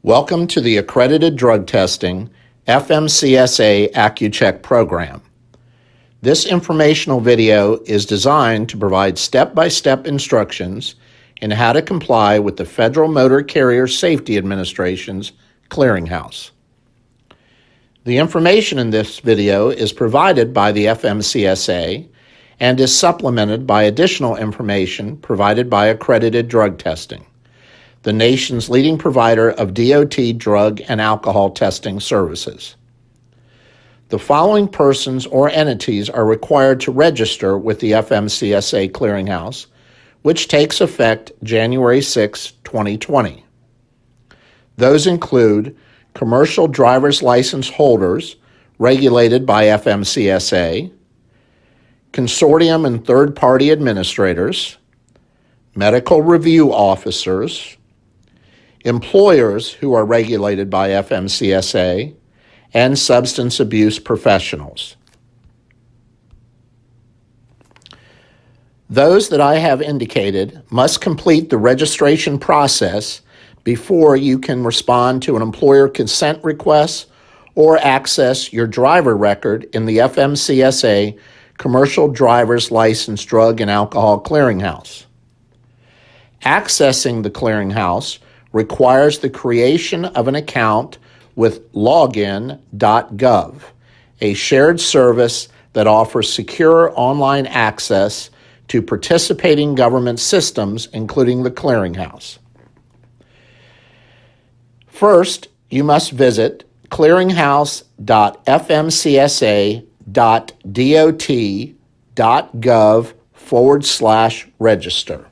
Welcome to the Accredited Drug Testing FMCSA AccuCheck program. This informational video is designed to provide step-by-step instructions in how to comply with the Federal Motor Carrier Safety Administration's clearinghouse. The information in this video is provided by the FMCSA and is supplemented by additional information provided by Accredited Drug Testing, the nation's leading provider of DOT drug and alcohol testing services. The following persons or entities are required to register with the FMCSA Clearinghouse, which takes effect January 6, 2020. Those include commercial driver's license holders regulated by FMCSA, consortium and third-party administrators, medical review officers, employers who are regulated by FMCSA, and substance abuse professionals. Those that I have indicated must complete the registration process before you can respond to an employer consent request or access your driver record in the FMCSA Commercial Driver's License Drug and Alcohol Clearinghouse. Accessing the clearinghouse requires the creation of an account with login.gov, a shared service that offers secure online access to participating government systems, including the clearinghouse. First, you must visit clearinghouse.fmcsa.dot.gov/register.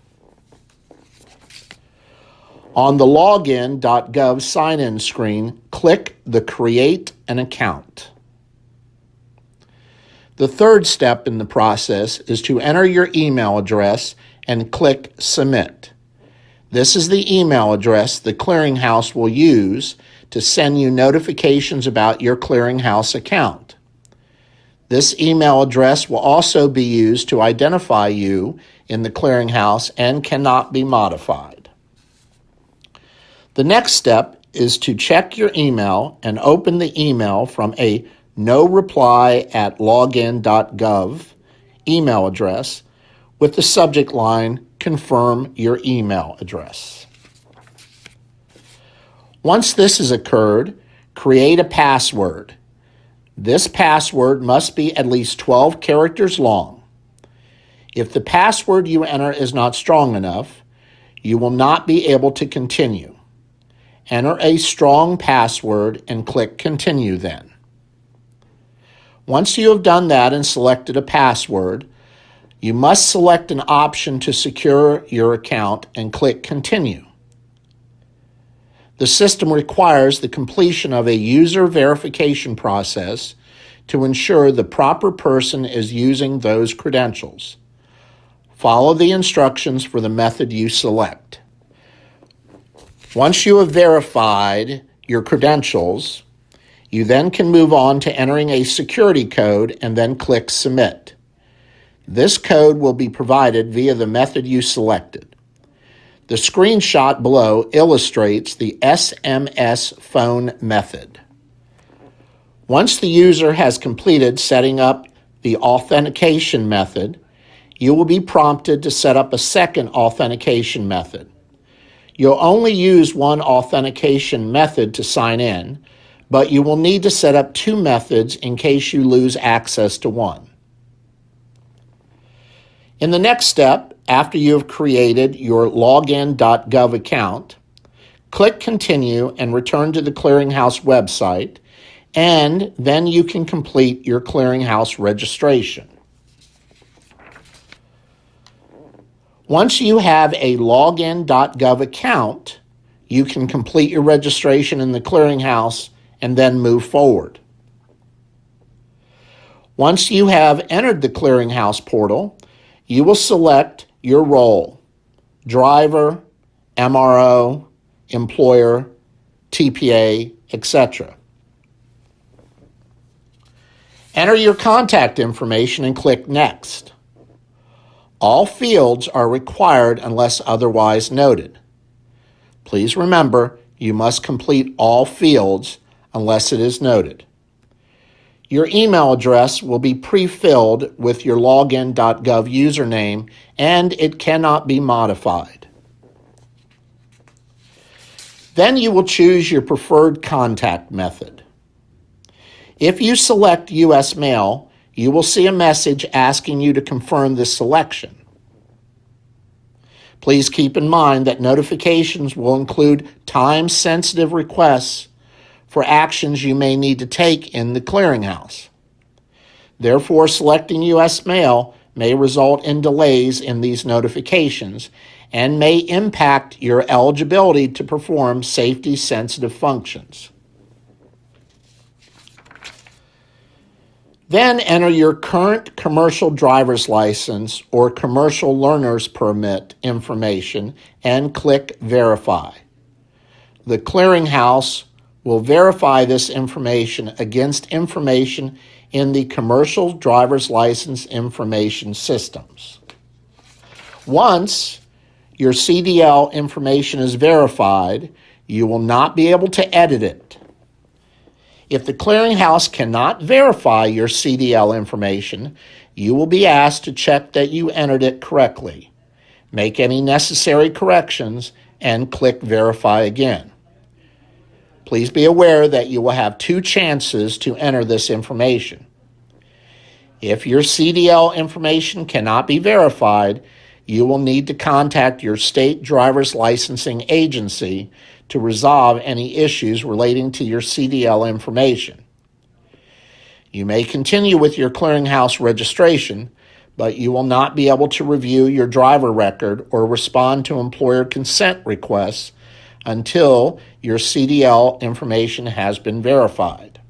On the login.gov sign-in screen, click the Create an Account. The third step in the process is to enter your email address and click Submit. This is the email address the clearinghouse will use to send you notifications about your clearinghouse account. This email address will also be used to identify you in the clearinghouse and cannot be modified. The next step is to check your email and open the email from a no-reply@login.gov email address with the subject line, Confirm your email address. Once this has occurred, create a password. This password must be at least 12 characters long. If the password you enter is not strong enough, you will not be able to continue. Enter a strong password and click Continue then. Once you have done that and selected a password, you must select an option to secure your account and click Continue. The system requires the completion of a user verification process to ensure the proper person is using those credentials. Follow the instructions for the method you select. Once you have verified your credentials, you then can move on to entering a security code and then click Submit. This code will be provided via the method you selected. The screenshot below illustrates the SMS phone method. Once the user has completed setting up the authentication method, you will be prompted to set up a second authentication method. You'll only use one authentication method to sign in, but you will need to set up two methods in case you lose access to one. In the next step, after you have created your login.gov account, click Continue and return to the Clearinghouse website, and then you can complete your Clearinghouse registration. Once you have a login.gov account, you can complete your registration in the clearinghouse and then move forward. Once you have entered the clearinghouse portal, you will select your role: driver, MRO, employer, TPA, etc. Enter your contact information and click Next. All fields are required unless otherwise noted. Please remember, You must complete all fields unless it is noted. Your email address will be pre-filled with your login.gov username, and it cannot be modified. Then you will choose your preferred contact method. If you select U.S. Mail, you will see a message asking you to confirm this selection. Please keep in mind that notifications will include time-sensitive requests for actions you may need to take in the clearinghouse. Therefore, selecting U.S. Mail may result in delays in these notifications and may impact your eligibility to perform safety-sensitive functions. Then enter your current commercial driver's license or commercial learner's permit information and click Verify. The clearinghouse will verify this information against information in the commercial driver's license information systems. Once your CDL information is verified, you will not be able to edit it. If the clearinghouse cannot verify your CDL information, you will be asked to check that you entered it correctly, make any necessary corrections, and click Verify again. Please be aware that you will have 2 chances to enter this information. If your CDL information cannot be verified, you will need to contact your state driver's licensing agency to resolve any issues relating to your CDL information. You may continue with your clearinghouse registration, but you will not be able to review your driver record or respond to employer consent requests until your CDL information has been verified.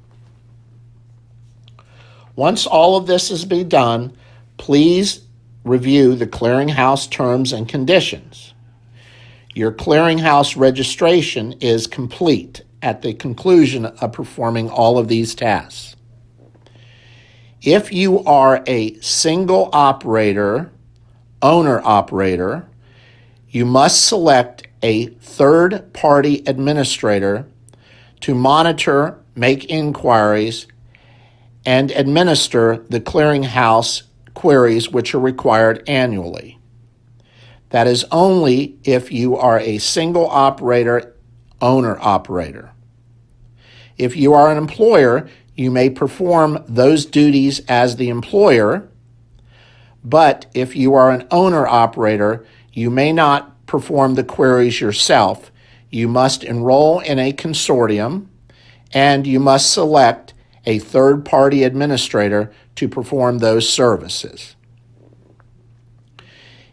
Once all of this has been done, please review the clearinghouse terms and conditions. Your clearinghouse registration is complete at the conclusion of performing all of these tasks. If you are a single operator, owner-operator, you must select a third-party administrator to monitor, make inquiries, and administer the clearinghouse queries which are required annually. That is only if you are a single operator, owner-operator. If you are an employer, you may perform those duties as the employer, but if you are an owner-operator, you may not perform the queries yourself. You must enroll in a consortium, and you must select a third-party administrator to perform those services.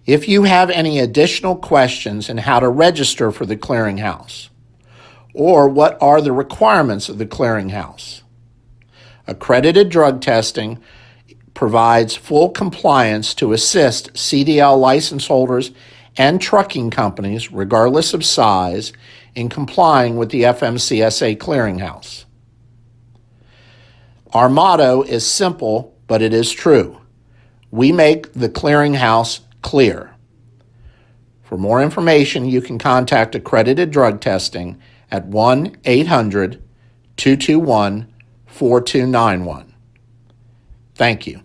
If you have any additional questions on how to register for the clearinghouse, or what are the requirements of the clearinghouse, accredited drug testing provides full compliance to assist CDL license holders and trucking companies, regardless of size, in complying with the FMCSA clearinghouse. Our motto is simple, but it is true. We make the clearinghouse clear. For more information, you can contact Accredited Drug Testing at 1-800-221-4291. Thank you.